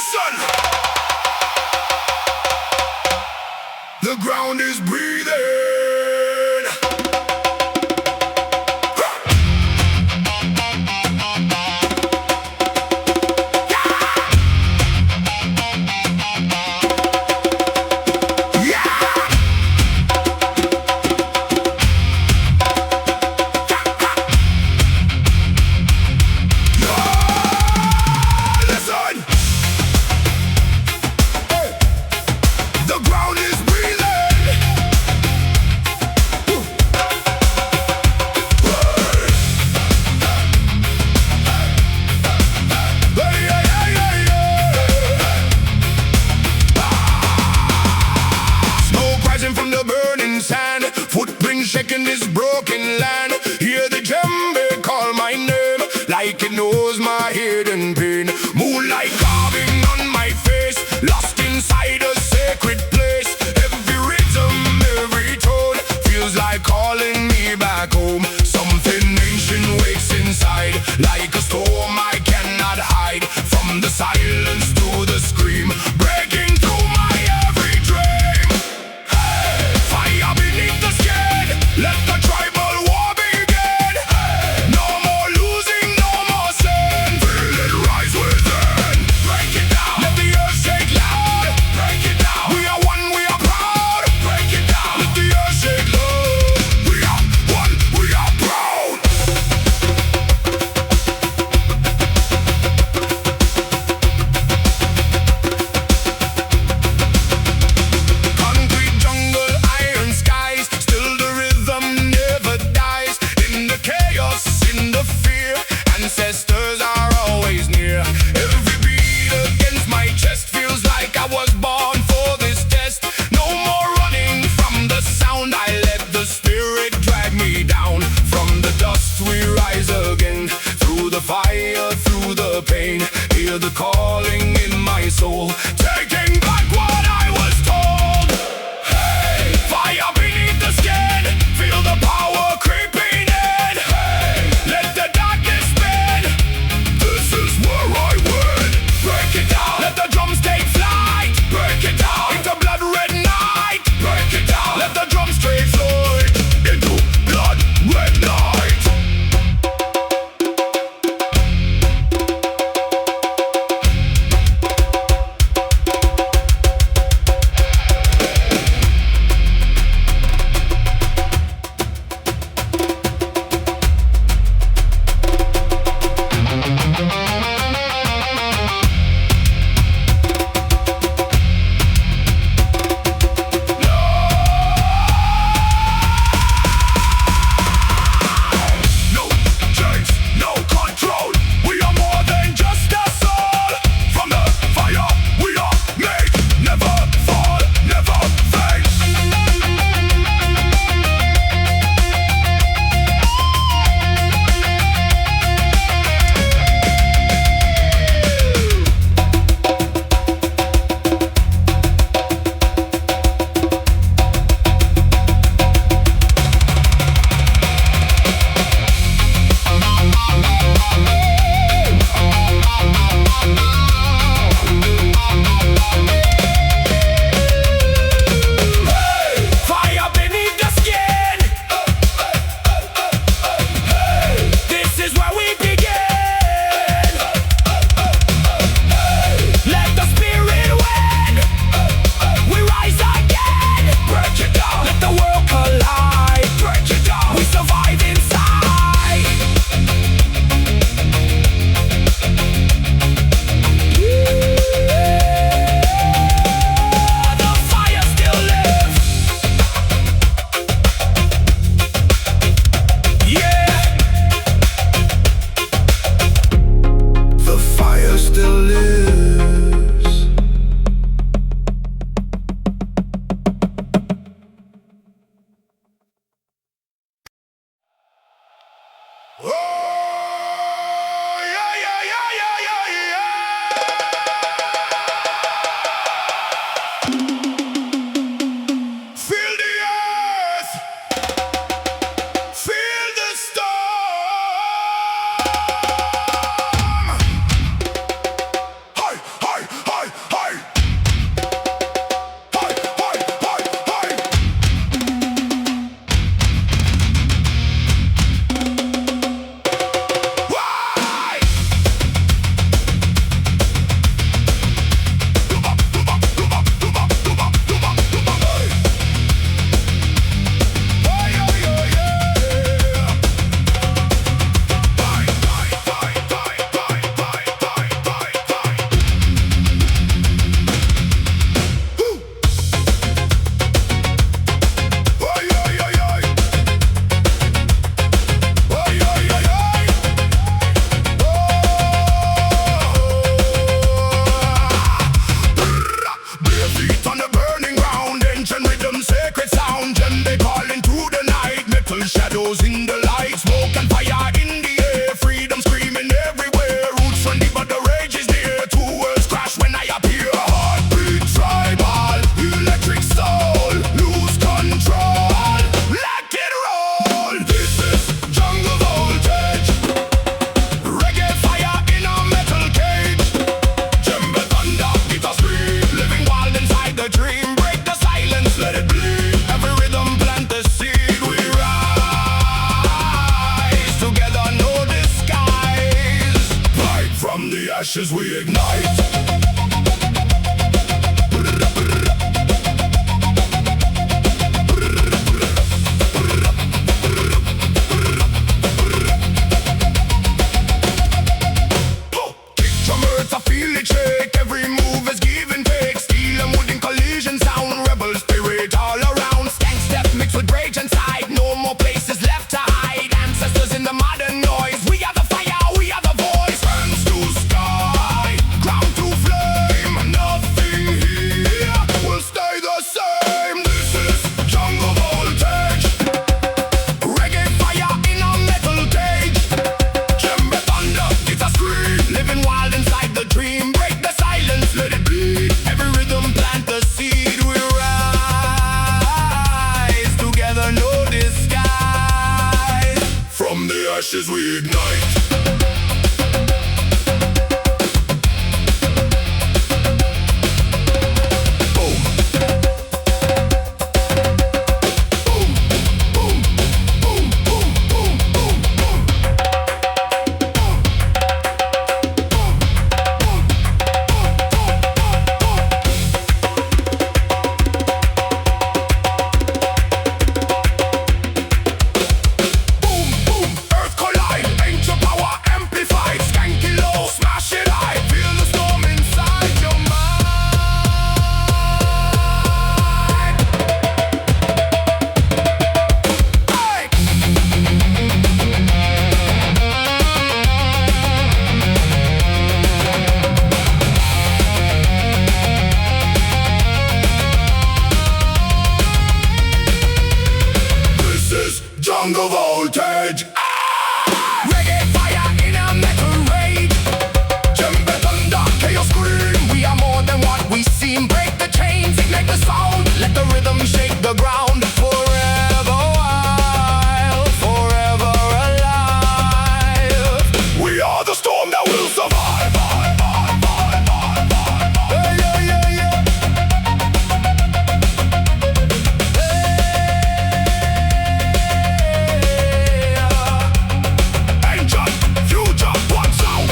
Listen. The ground is breathing. Shaking this broken land. Hear the djembe call my name, like it knows my hidden pain. Moonlight carving on my face, lost inside a sacred place. Every rhythm, every tone feels like calling me back home. Something ancient wakes inside, like a storm I cannot hide. From the silence to the scream, breaking through my every dream. Hey, fire beneath the skin. Let the tribal war begin. No more losing, no more sin. Feel it rise within. Break it down. Let the earth shake loud. Break it down. We are one, we are proud. Break it down. Let the earth shake loud. We are one, we are proud. Concrete jungle, iron skies, still the rhythm never dies. In the chaos, in the fear, ancestors are always near. Every beat against my chest feels like I was born for this test. No more running from the sound, I let the spirit drag me down. From the dust we rise again, through the fire, through the pain. Hear the calling in my soul, taking back what I was told. Hey, fire beneath the skin, feel the power creeping in. Hey, let the darkness spin. This is where I win. Break it down. Let the drums take flight. Break it down. Into blood red night. Break it down. Let the drums take flight. Into blood red night. No chains, no control. We are more than just a soul. From the fire we are made. Never fall, never fade. Fire beneath the skin. This is where we begin. Let the spirit win. We rise again. Break it down. Let the world collide. Break it down. We survive inside. The fire still lives. Yeah. The fire still lives. Oh, yeah, yeah, yeah, yeah, yeah, yeah. Feel the earth. Feel the storm. Hi, hi, hi. in the light, smoke and fire in the air, freedom screaming everywhere. Roots from deep but the rage is near. Two worlds crash when I appear. Heartbeat tribal, electric soul, lose control, let it roll. This is jungle voltage, reggae fire in a metal cage. Djembe thunder, it a scream, living wild inside the dream. Break the silence, let it bleed. Every rhythm plant the seed. We rise together, no disguise. Right from the ashes we ignite. Kick drummers, I feel it shake. Every move is give and take. Steel and wood in collision sound. Rebel spirit all around. Skank step mixed with rage inside. No more places left to hide. Ancestors in the modern noise. We are the fire, we are the voice. Hands to sky, ground to flame. Nothing here will stay the same. This is jungle voltage, reggae fire in a metal cage. Djembe thunder, it's a scream, living wild inside the dream. Break the silence, let it bleed. Every rhythm plant the seed. We rise together, no disguise. From the ashes we ignite. Boom. Boom. Boom. Boom. Boom. Boom. Boom. Boom. Boom, boom, earth collide, ancient power amplified. Skanky low, smash it high. Feel the storm inside your mind. Hey! This is jungle voltage. Reggae fire in a metal rage. Djembe thunder, chaos scream. We are more than what we seem. Break the chains, ignite the sound. Let the rhythm shake the ground. Forever wild, forever alive. We are the storm that will survive. Yeah, yeah, yeah, yeah. Ancient future, one sound.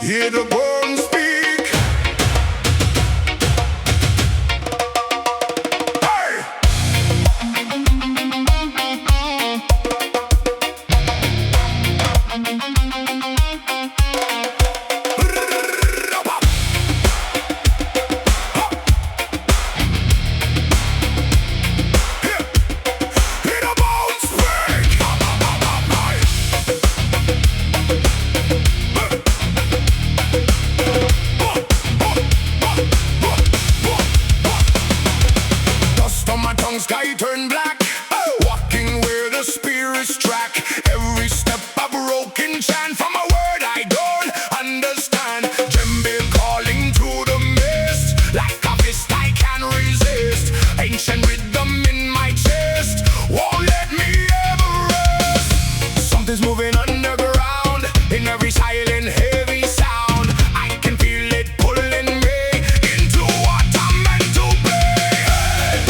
Hear the bones speak. Hey! Hear the bones speak. Dust on my tongue, sky turn black. Walking where the spirits track. Every step a broken chant from a word I don't understand. Djembe calling to the mist. Like a fist I can't resist. Ancient rhythm in my chest won't let me ever rest. Something's moving underground in every silent heavy sound. I can feel it pulling me into what I'm meant to be.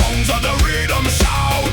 Tongues of the rhythm shout.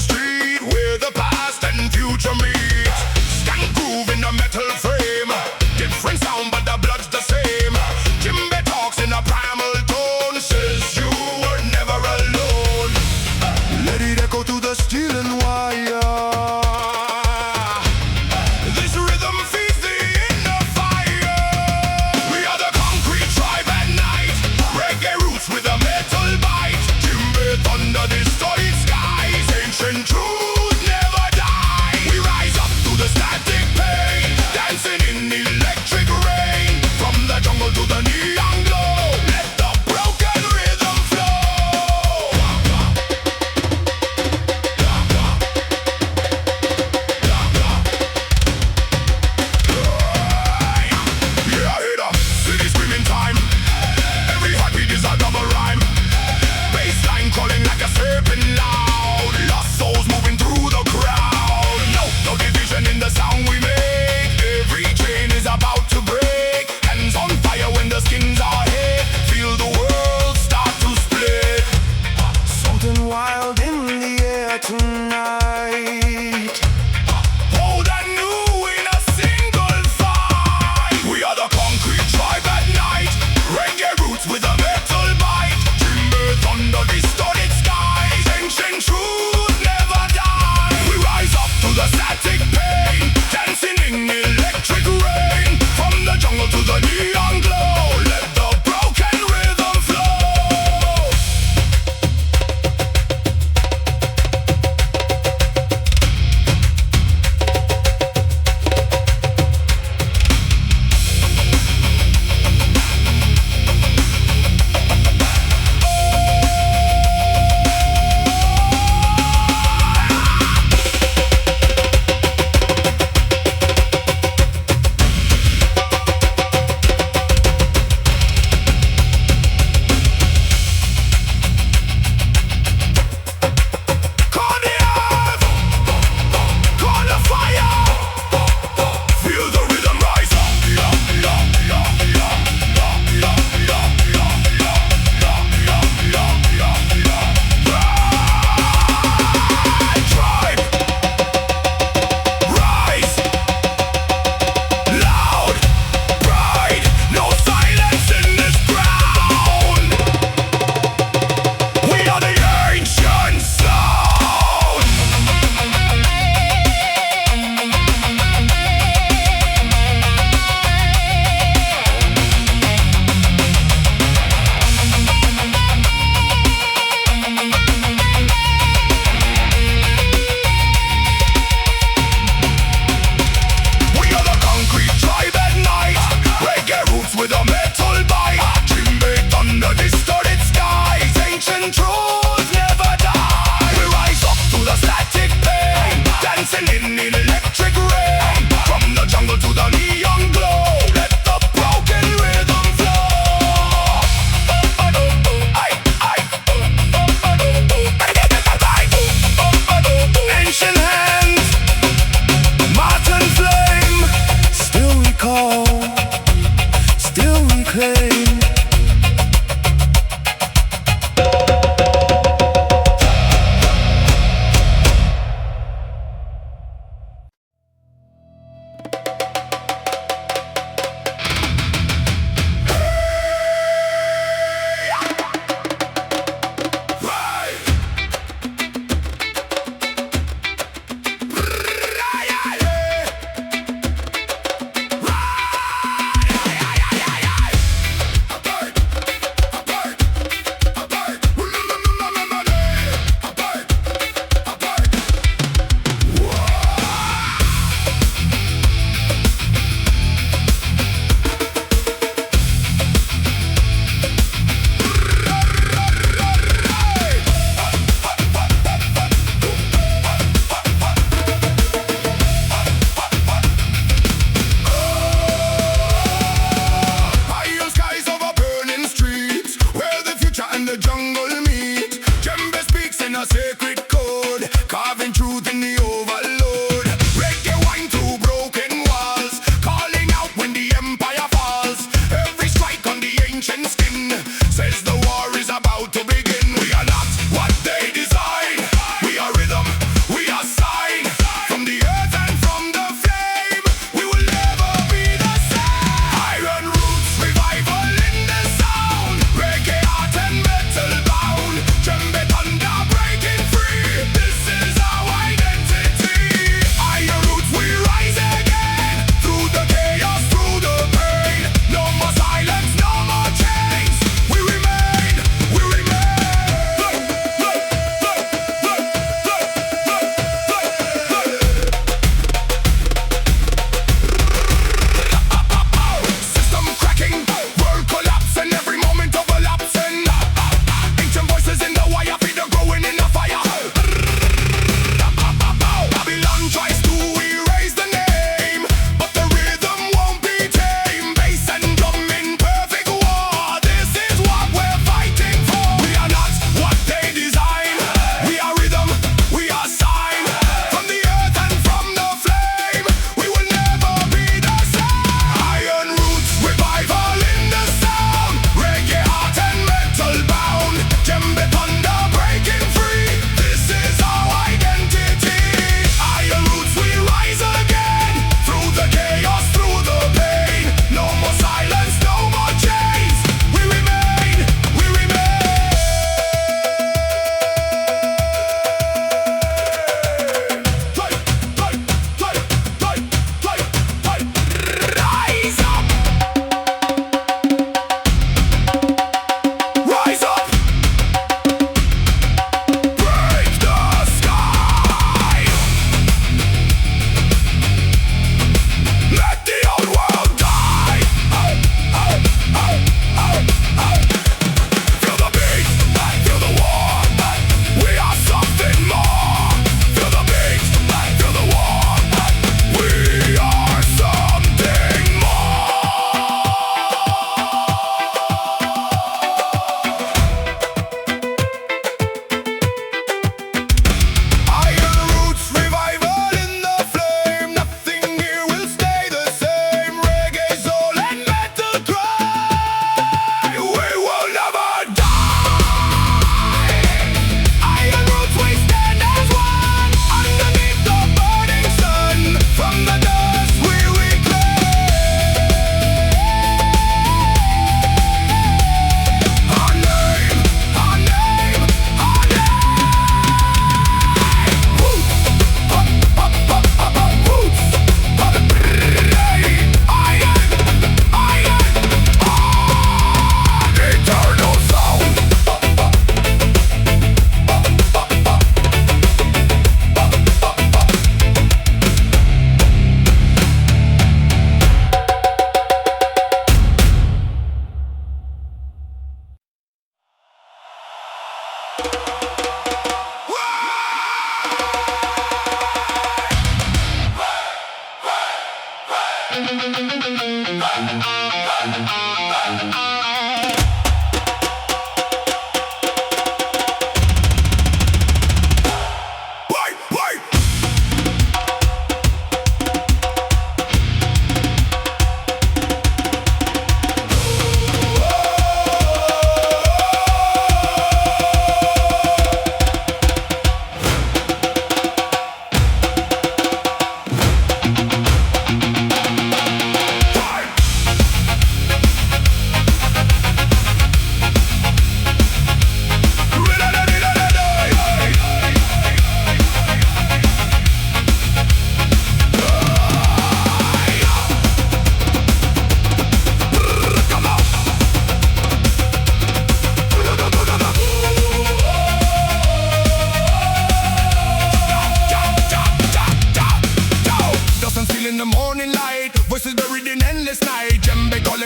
street where the past and future meet. Skank groove in a metal frame, different sound but the blood's the same. Djembe talks in a primal tone, says you were never alone. Let it echo through the steel and wire. This rhythm feeds the inner fire. We are the concrete tribe at night, reggae roots with a metal bite. Djembe thunder, distorted skies, ancient truth.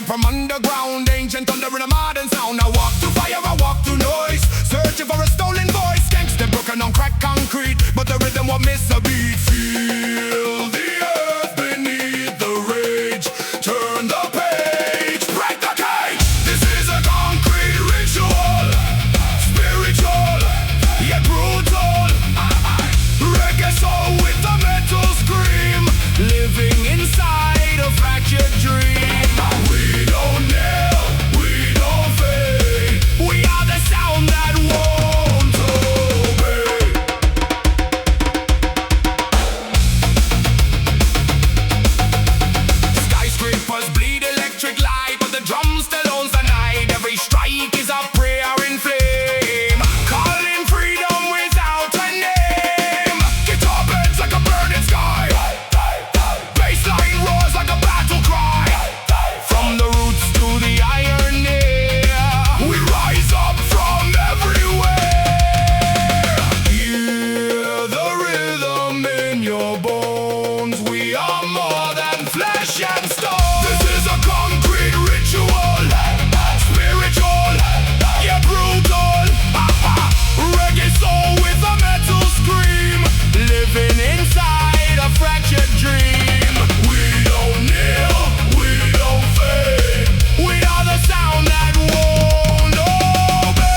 From underground, ancient thunder in a modern sound. I walk through fire, I walk through noise, searching for a stolen voice. Gangsta broken on crack concrete, but the rhythm won't miss a beat. Feel the earth beneath the rage. Turn the page, break the cage. This is a concrete ritual, spiritual yet brutal. Reggae soul with a metal scream, living inside a fractured dream. We don't kneel, we don't fade. We are the sound that won't obey. Skyscrapers bleed electric light, but the drum still owns the night. Every strike is a prayer in flame, calling freedom without a name. Guitar bends like a burning sky, bassline roars like a battle cry. From the roots to the iron ear, we rise up from everywhere. Hear the rhythm in your bones. We are more than flesh and stone. This is a concrete ritual, spiritual yet brutal. Reggae soul with a metal scream, living inside a fractured dream. We don't kneel, we don't fade. We are the sound that won't obey.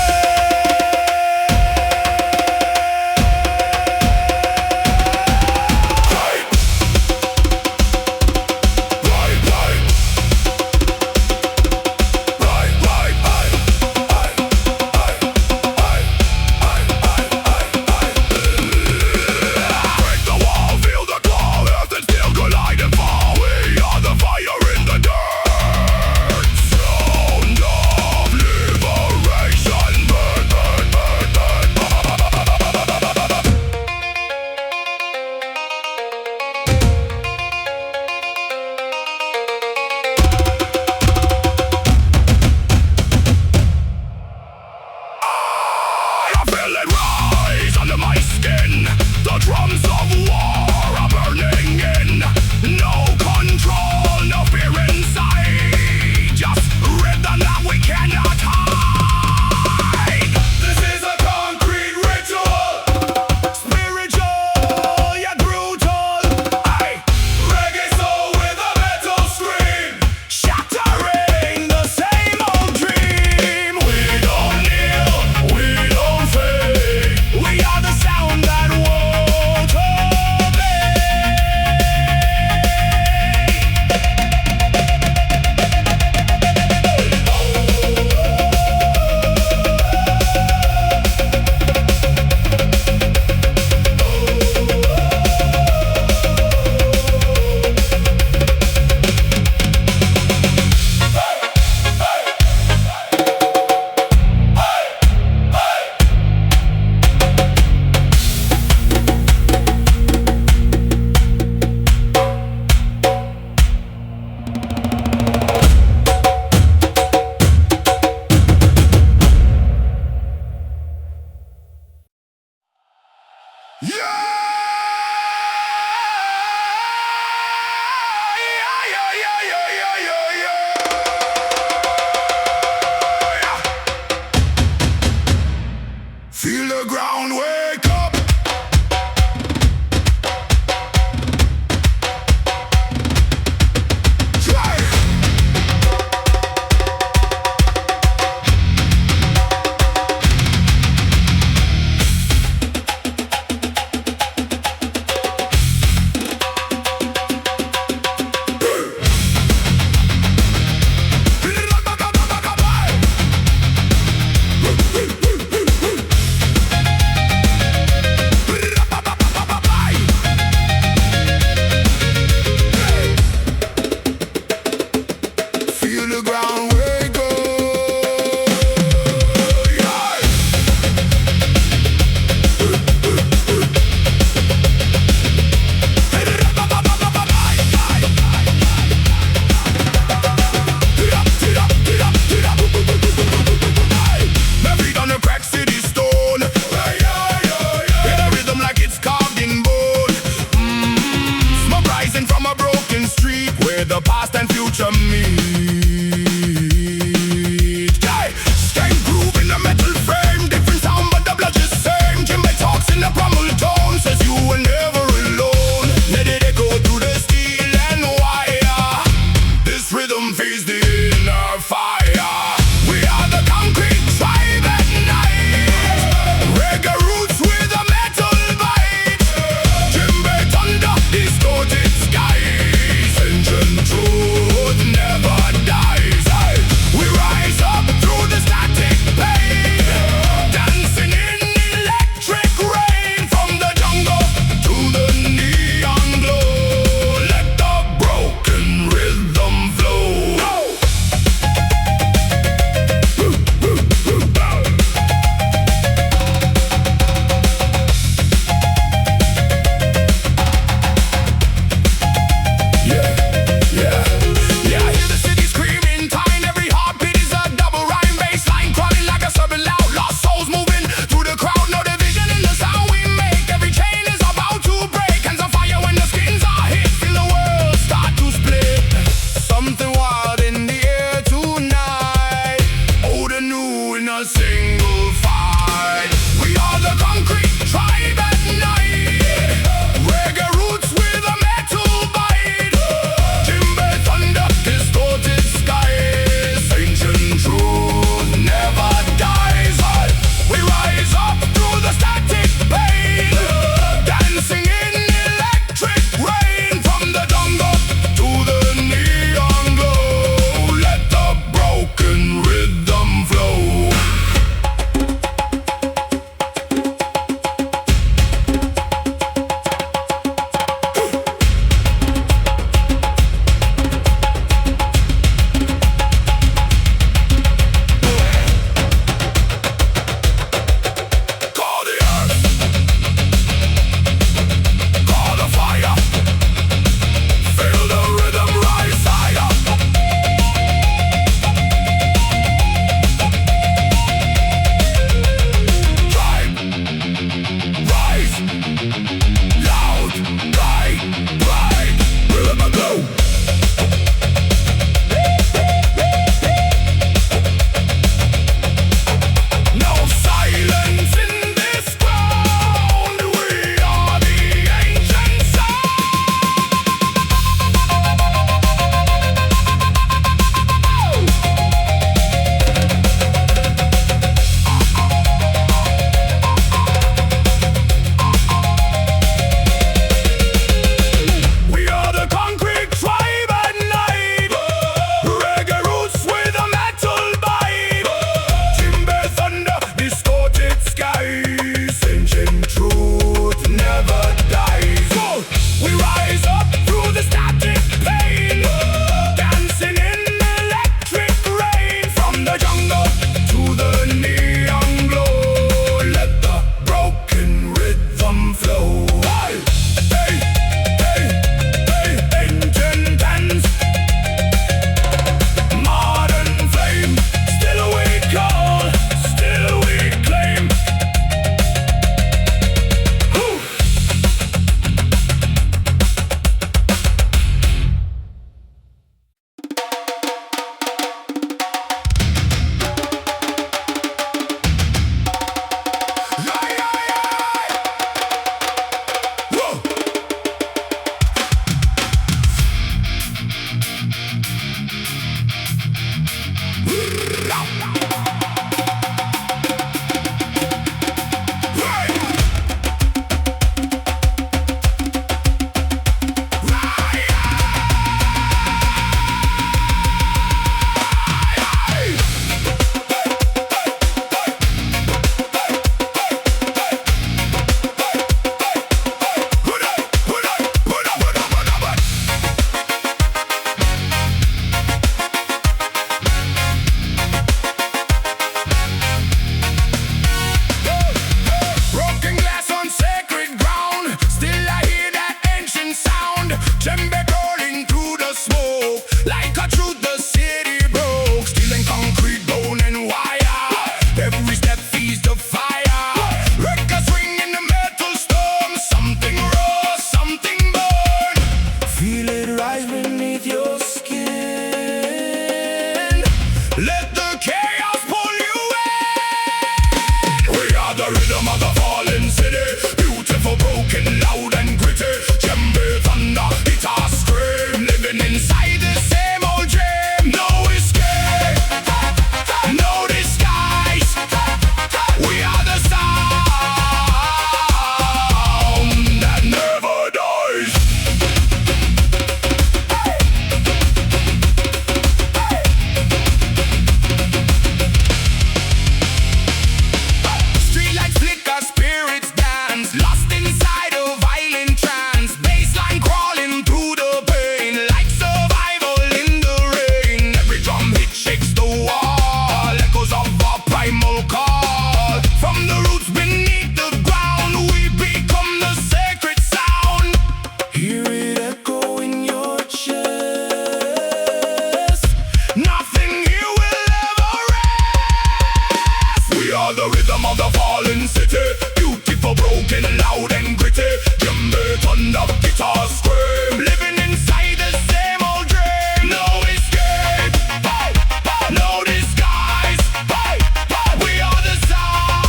guitar scream, living inside the same old dream. No escape, hey, hey, no disguise, hey, hey. We are the sound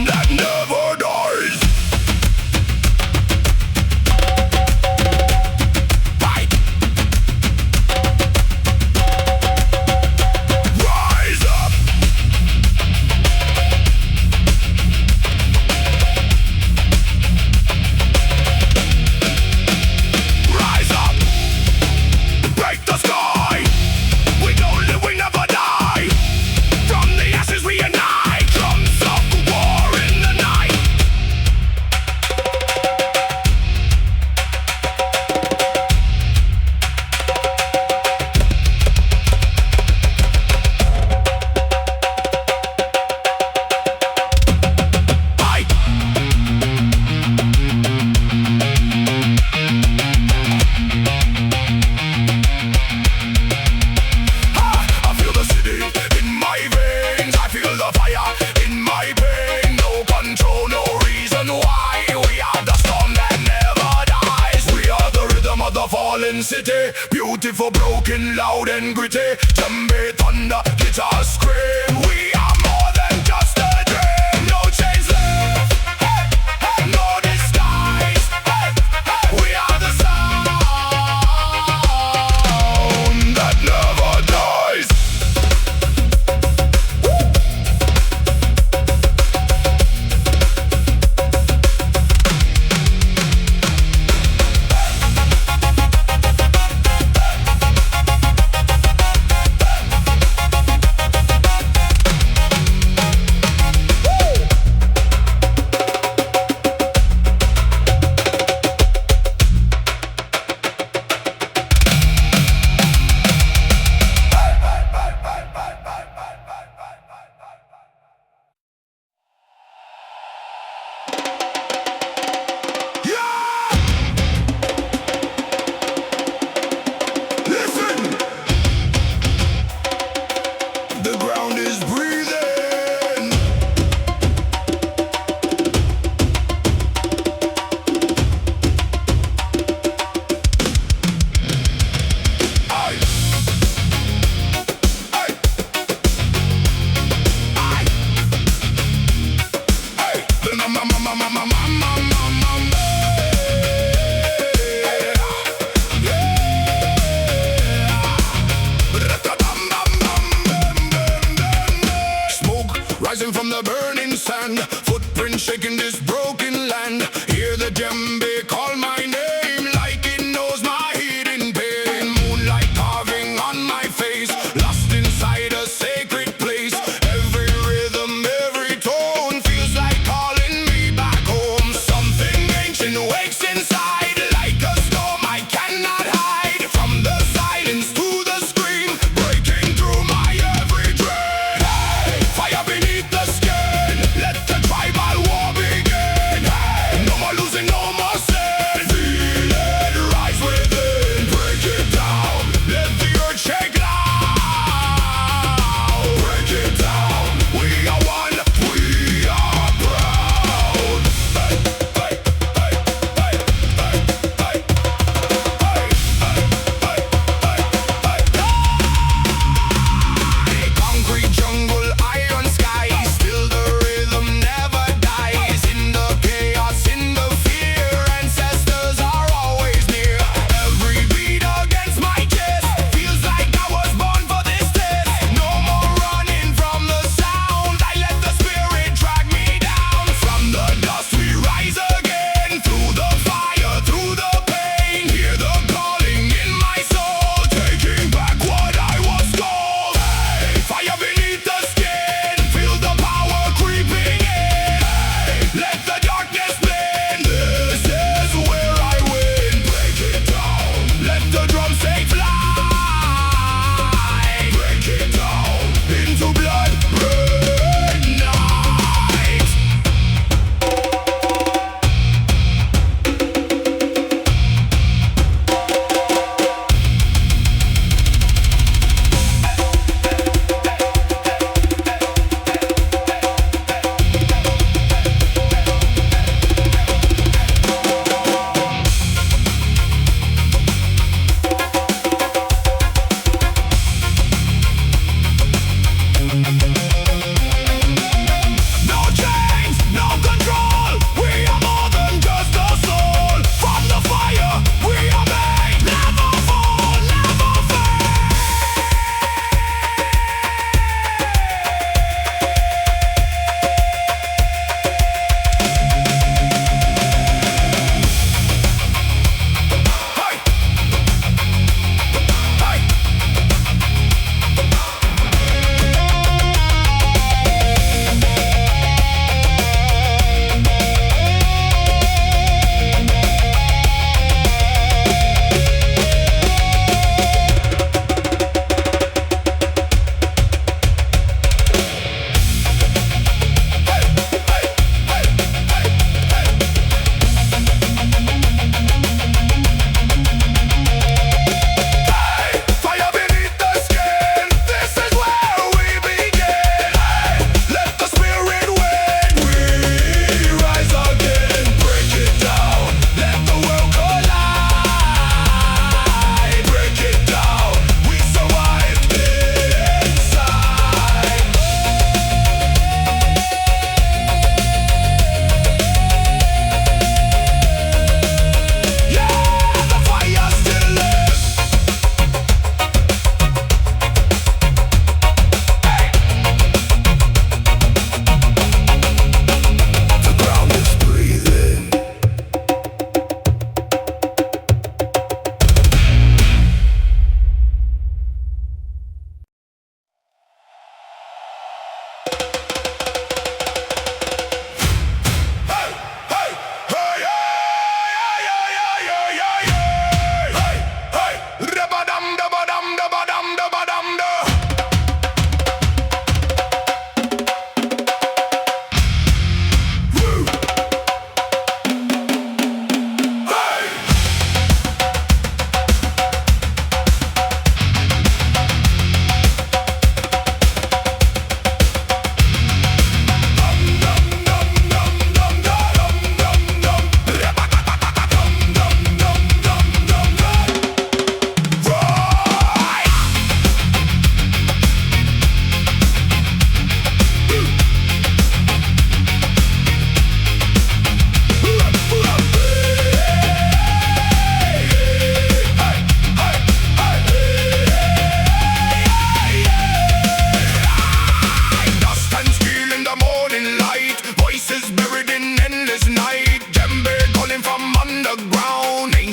that never dies. Hey. Rise up. Rise up, break the sky. We don't live, we never die. From the ashes we unite. Drums of war in the night. I I feel the city in my veins. I feel the fire in my pain. No control, no reason why. We are the storm that never dies. We are the rhythm of the fallen city. Beautiful, broken, loud and gritty. Djembe, thunder, guitar scream. We are more than just a dream. No chains left, hey, hey, no disguise, hey, hey. We are the sound that never dies. Listen, the ground is breathing. I, the smoke rising from the burning sand, footprint shaking this broken land. Hear the djembe call my name like it knows my hidden pain. Moonlight carving on my face, lost inside a sacred place. Every rhythm, every tone feels like calling me back home. Something ancient wakes inside, like a storm I cannot hide. From the silence to the scream, breaking through my every dream. Hey, fire beneath the skin, let the tribal war begin.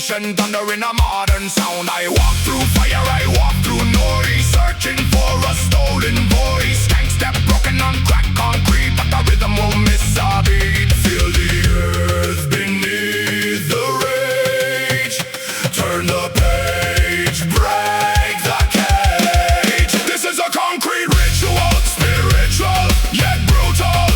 revolution, thunder in a modern sound. I walk through fire, I walk through noise, searching for a stolen voice. Skank step broken on cracked concrete, but the rhythm won't miss a beat. Feel the earth beneath the rage. Turn the page, break the cage. This is a concrete ritual, spiritual yet brutal.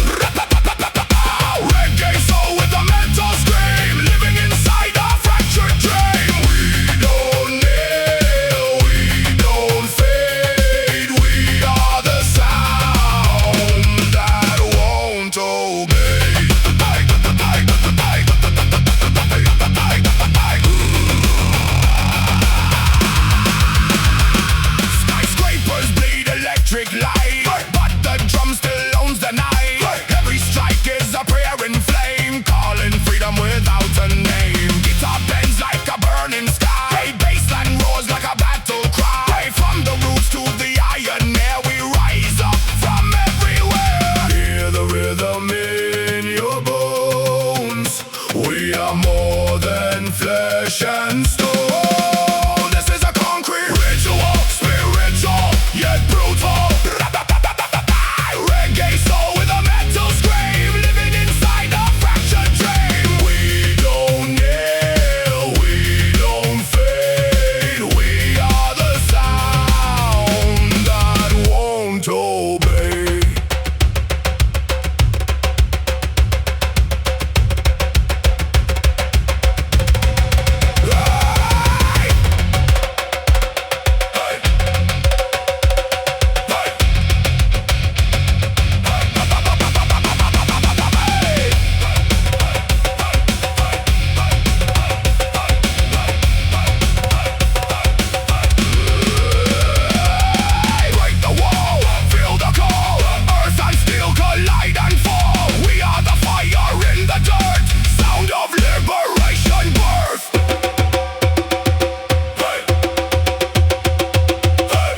Reggae soul with a mental scream, living inside a fractured dream. We don't kneel, we don't fade. We are the sound that won't obey. Skyscrapers bleed electric light, but the drum still owns the night. Every strike is a prayer in flame, calling freedom without a name. Guitar bends like a burning sky, bassline roars like a battle cry. From the roots to the iron air, we rise up from everywhere. Hear the rhythm in your bones. We are more than flesh and stone. This is a concrete ritual, spiritual yet brutal. Reggae soul with a mental scream, living inside a fractured dream. We don't kneel, we don't fade. We are the sound that won't obey. Break the wall, feel the call. Earth and steel collide and fall. We are the fire in the dirt, sound of liberation birth. Hey. Hey. Hey.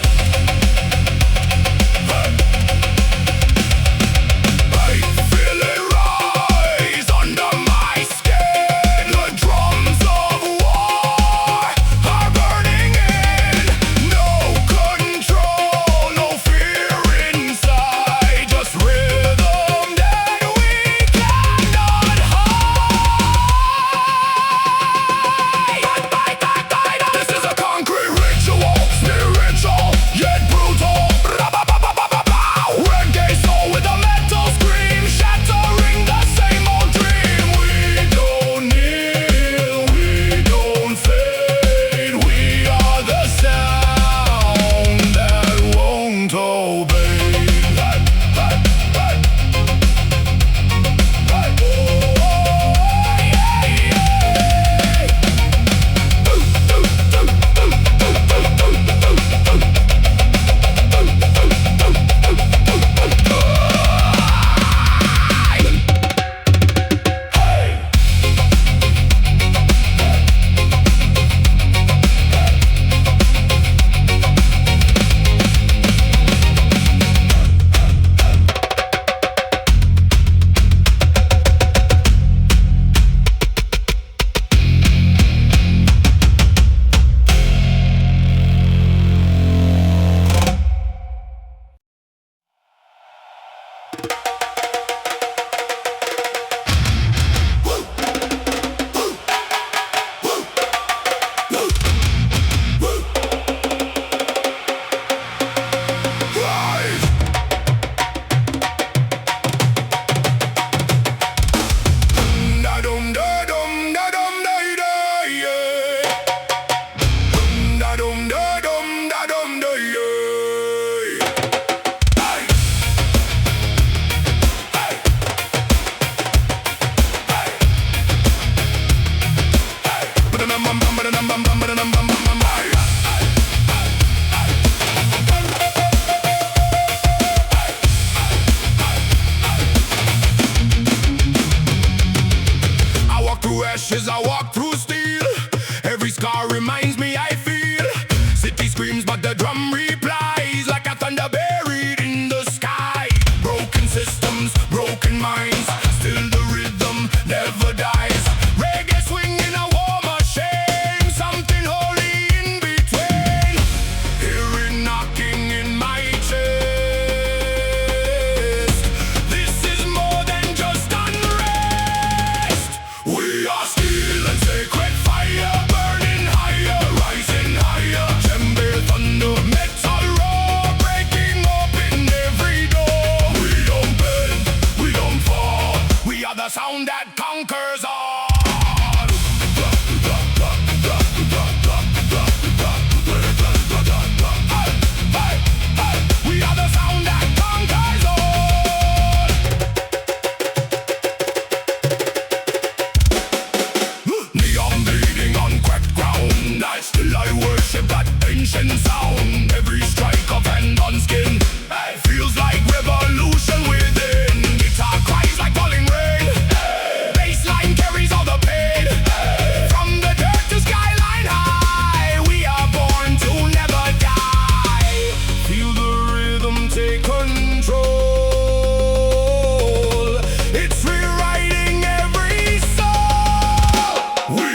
I feel it rise under my skin. The drums of war are burning in. No control, no fear inside. Just rhythm that we cannot hide. This is a concrete ritual, spiritual yet brutal. Reggae soul with a mental scream, shattering the same old dream. We don't kneel, we don't fade. We are the sound that won't obey. I walk through ashes, I walk through steel. Every scar reminds me I feel. City screams but the drum replies like a thunder buried in the sky. Broken systems, broken minds, still the rhythm never dies. Reggae swing in a war machine.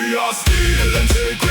We are still and sacred.